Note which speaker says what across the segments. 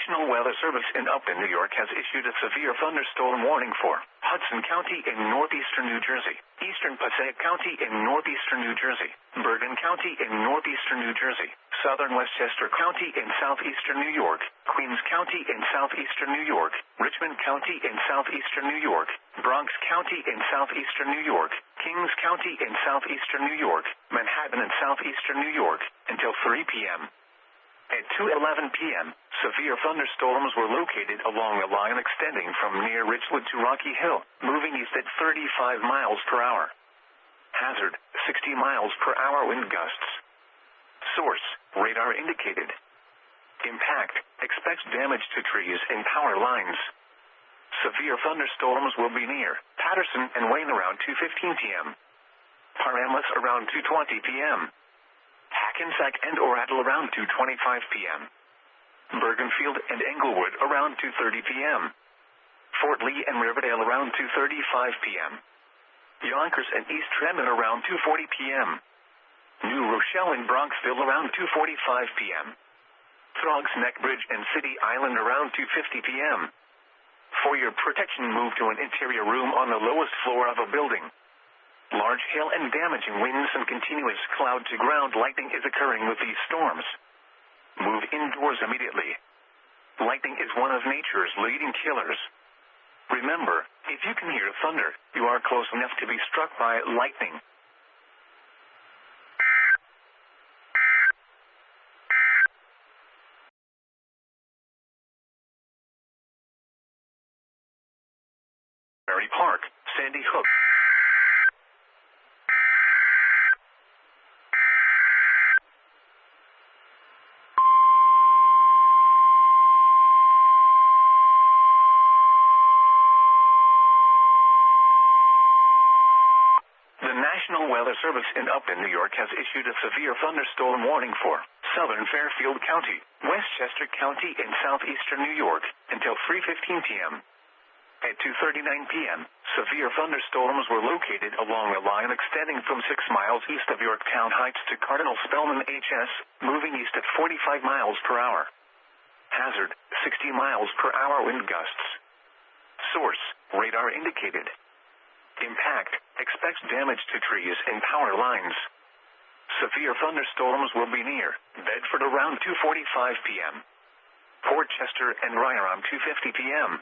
Speaker 1: National Weather Service in Upton, New York has issued a severe thunderstorm warning for Hudson County in northeastern New Jersey, eastern Passaic County in northeastern New Jersey, Bergen County in northeastern New Jersey, southern Westchester County in southeastern New York, Queens County in southeastern New York, Richmond County in southeastern New York, Bronx County in southeastern New York, Kings County in southeastern New York, Manhattan in southeastern New York, until 3 p.m. At 2:11 p.m., severe thunderstorms were located along a line extending from near Richwood to Rocky Hill, moving east at 35 miles per hour. Hazard, 60 miles per hour wind gusts. Source, radar indicated. Impact, expects damage to trees and power lines. Severe thunderstorms will be near Patterson and Wayne around 2:15 p.m. Paramus around 2:20 p.m. Hackensack and Oracle around 2:25 p.m. Bergenfield and Englewood around 2:30 p.m. Fort Lee and Riverdale around 2:35 p.m. Yonkers and East Tremont around 2:40 p.m. New Rochelle and Bronxville around 2:45 p.m. Throgs Neck Bridge and City Island around 2:50 p.m. For your protection, move to an interior room on the lowest floor of a building. Large hail and damaging winds and continuous cloud-to-ground lightning is occurring with these storms. Move indoors immediately. Lightning is one of nature's leading killers. Remember, if you can hear thunder, you are close enough to be struck by lightning. Berry Park, Sandy Hook. The National Weather Service in Upton, New York has issued a severe thunderstorm warning for southern Fairfield County, Westchester County, and southeastern New York until 3:15 p.m. At 2:39 p.m., severe thunderstorms were located along a line extending from 6 miles east of Yorktown Heights to Cardinal Spellman HS, moving east at 45 miles per hour. Hazard, 60 miles per hour wind gusts. Source, radar indicated. Impact, expects damage to trees and power lines. Severe thunderstorms will be near Bedford around 2:45 p.m. Port Chester and Rye around 2:50 p.m.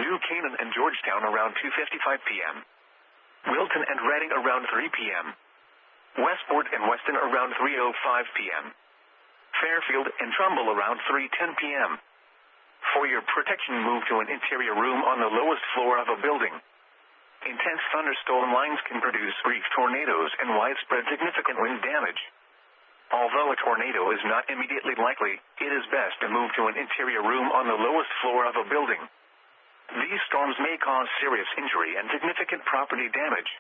Speaker 1: New Canaan and Georgetown around 2:55 p.m. Wilton and Reading around 3 p.m. Westport and Weston around 3:05 p.m. Fairfield and Trumbull around 3:10 p.m. For your protection, move to an interior room on the lowest floor of a building. Intense thunderstorm lines can produce brief tornadoes and widespread significant wind damage. Although a tornado is not immediately likely, it is best to move to an interior room on the lowest floor of a building. These storms may cause serious injury and significant property damage.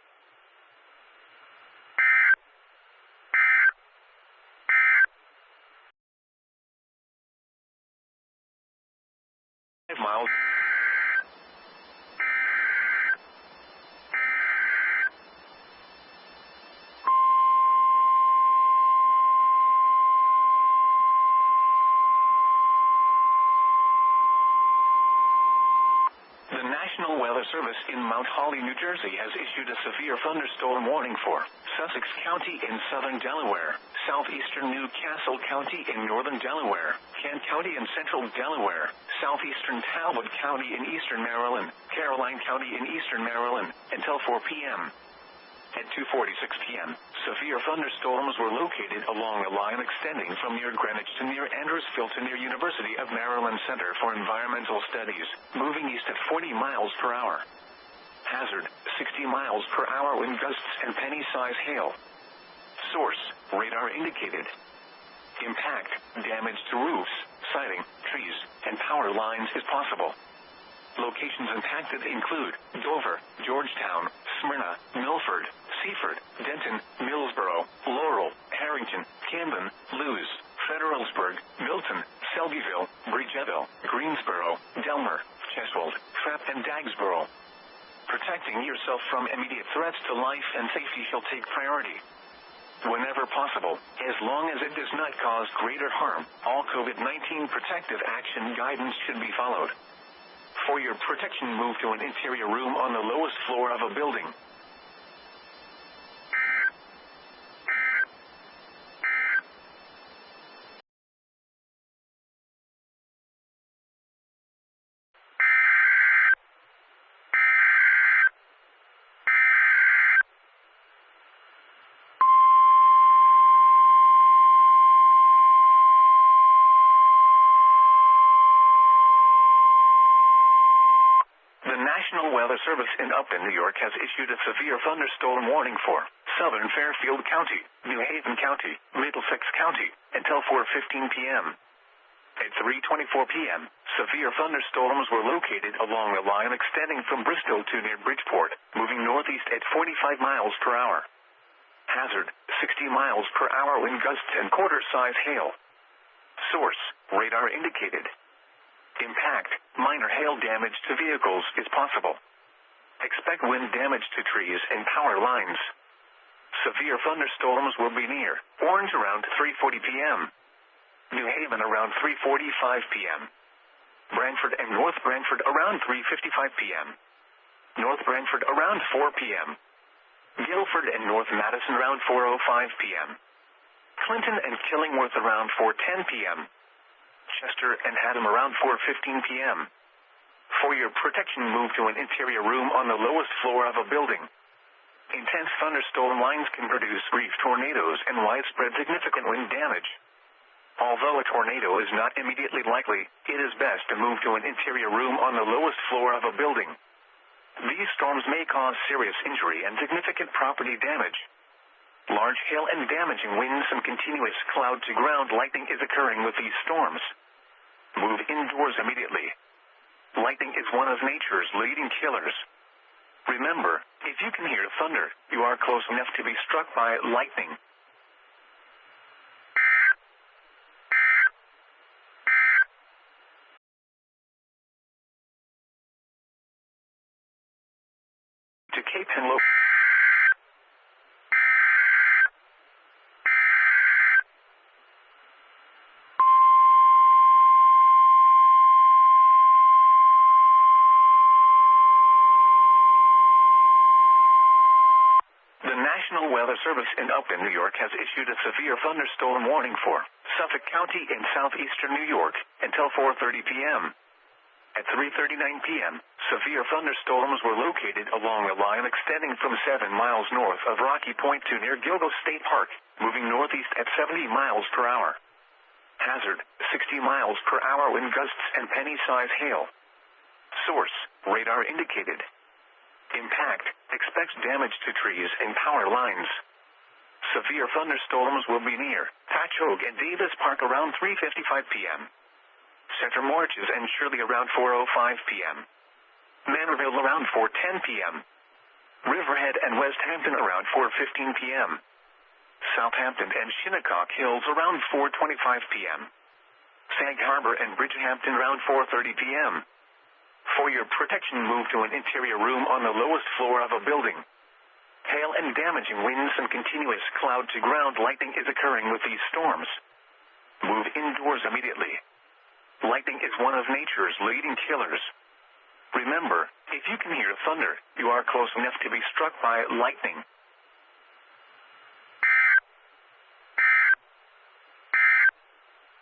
Speaker 1: Miles. The National Weather Service in Mount Holly, New Jersey has issued a severe thunderstorm warning for Sussex County in southern Delaware, southeastern New Castle County in northern Delaware, Kent County in central Delaware, southeastern Talbot County in eastern Maryland, Caroline County in eastern Maryland, until 4 p.m. At 2:46 p.m., severe thunderstorms were located along a line extending from near Greenwich to near Andrewsville to near University of Maryland Center for Environmental Studies, moving east at 40 miles per hour. Hazard, 60 miles per hour wind gusts and penny-size hail. Source, radar indicated. Impact, damage to roofs, siding, trees, and power lines is possible. Locations impacted include Dover, Georgetown, Smyrna, Milford, Seaford, Denton, Millsboro, Laurel, Harrington, Camden, Lewes, Federalsburg, Milton, Selbyville, Bridgeville, Greensboro, Delmer, Cheswold, Trapp, and Dagsboro. Protecting yourself from immediate threats to life and safety shall take priority. Whenever wherever possible, as long as it does not cause greater harm. All COVID-19 protective action guidance should be followed. For your protection, move to an interior room on the lowest floor of a building. The National Weather Service in Upton, New York has issued a severe thunderstorm warning for southern Fairfield County, New Haven County, Middlesex County, until 4:15 p.m. At 3:24 p.m., severe thunderstorms were located along the line extending from Bristol to near Bridgeport, moving northeast at 45 miles per hour. Hazard, 60 miles per hour wind gusts and quarter-size hail. Source, radar indicated. Impact, minor hail damage to vehicles is possible. Expect wind damage to trees and power lines. Severe thunderstorms will be near Orange around 3:40 p.m. New Haven around 3:45 p.m. Branford and North Branford around 3:55 p.m. North Branford around 4 p.m. Guilford and North Madison around 4:05 p.m. Clinton and Killingworth around 4:10 p.m. Chester and Haddam around 4:15 p.m. For your protection, move to an interior room on the lowest floor of a building. Intense thunderstorm lines can produce brief tornadoes and widespread significant wind damage. Although a tornado is not immediately likely, it is best to move to an interior room on the lowest floor of a building. These storms may cause serious injury and significant property damage. Large hail and damaging winds and continuous cloud-to-ground lightning is occurring with these storms. Move indoors immediately. Lightning is one of nature's leading killers. Remember, if you can hear thunder, you are close enough to be struck by lightning. To Cape Henlow. The National Weather Service in Upton, New York has issued a severe thunderstorm warning for Suffolk County in southeastern New York until 4:30 p.m. At 3:39 p.m., severe thunderstorms were located along the line extending from 7 miles north of Rocky Point to near Gilgo State Park, moving northeast at 70 miles per hour. Hazard, 60 miles per hour wind gusts and penny-size hail. Source, radar indicated. Impact, expects damage to trees and power lines. Severe thunderstorms will be near Patchogue and Davis Park around 3:55 p.m. Center Morges and Shirley around 4:05 p.m. Manorville around 4:10 p.m. Riverhead and West Hampton around 4:15 p.m. Southampton and Shinnecock Hills around 4:25 p.m. Sag Harbor and Bridgehampton around 4:30 p.m. For your protection, move to an interior room on the lowest floor of a building. Hail and damaging winds and continuous cloud-to-ground lightning is occurring with these storms. Move indoors immediately. Lightning is one of nature's leading killers. Remember, if you can hear thunder, you are close enough to be struck by lightning.